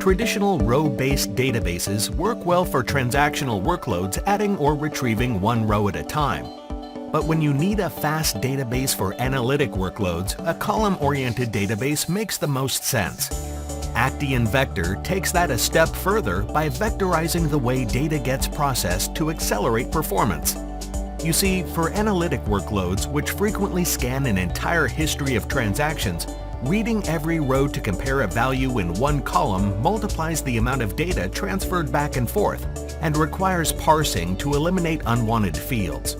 Traditional row-based databases work well for transactional workloads adding or retrieving one row at a time. But when you need a fast database for analytic workloads, a column-oriented database makes the most sense. Actian Vector takes that a step further by vectorizing the way data gets processed to accelerate performance. You see, for analytic workloads, which frequently scan an entire history of transactions, reading every row to compare a value in one column multiplies the amount of data transferred back and forth and requires parsing to eliminate unwanted fields.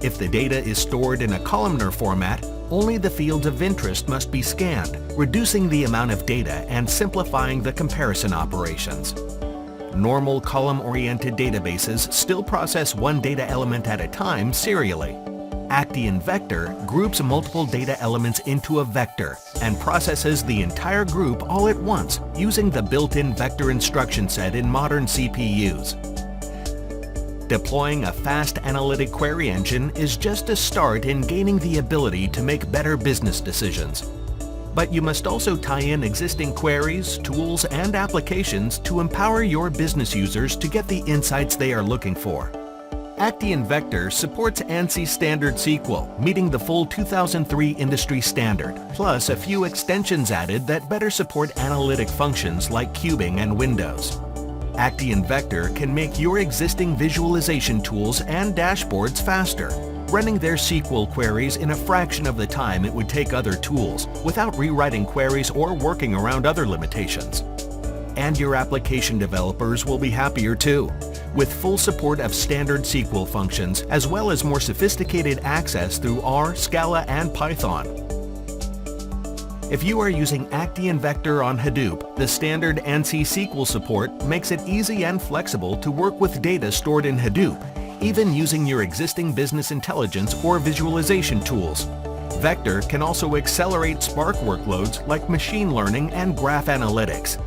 If the data is stored in a columnar format, only the fields of interest must be scanned, reducing the amount of data and simplifying the comparison operations. Normal column-oriented databases still process one data element at a time serially. Actian Vector groups multiple data elements into a vector and processes the entire group all at once using the built-in vector instruction set in modern CPUs. Deploying a fast analytic query engine is just a start in gaining the ability to make better business decisions. But you must also tie in existing queries, tools, and applications to empower your business users to get the insights they are looking for. Actian Vector supports ANSI Standard SQL, meeting the full 2003 industry standard, plus a few extensions added that better support analytic functions like cubing and windows. Actian Vector can make your existing visualization tools and dashboards faster, running their SQL queries in a fraction of the time it would take other tools, without rewriting queries or working around other limitations. And your application developers will be happier too, with full support of standard SQL functions as well as more sophisticated access through R, Scala, and Python. If you are using Actian Vector on Hadoop, the standard ANSI SQL support makes it easy and flexible to work with data stored in Hadoop, even using your existing business intelligence or visualization tools. Vector can also accelerate Spark workloads like machine learning and graph analytics.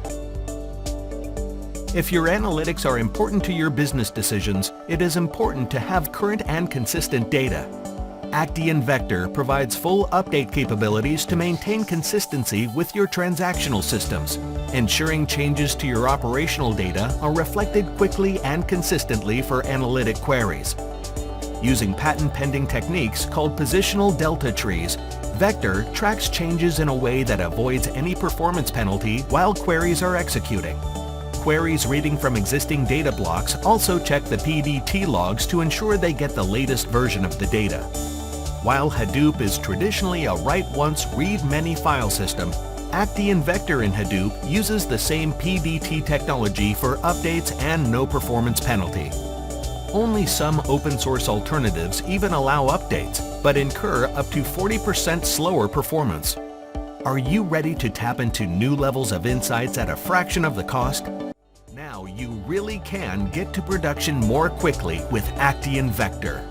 If your analytics are important to your business decisions, it is important to have current and consistent data. Actian Vector provides full update capabilities to maintain consistency with your transactional systems, ensuring changes to your operational data are reflected quickly and consistently for analytic queries. Using patent-pending techniques called positional delta trees, Vector tracks changes in a way that avoids any performance penalty while queries are executing. Queries reading from existing data blocks also check the PDT logs to ensure they get the latest version of the data. While Hadoop is traditionally a write-once, read-many file system, Actian Vector in Hadoop uses the same PDT technology for updates and no performance penalty. Only some open-source alternatives even allow updates, but incur up to 40% slower performance. Are you ready to tap into new levels of insights at a fraction of the cost? Now you really can get to production more quickly with Actian Vector.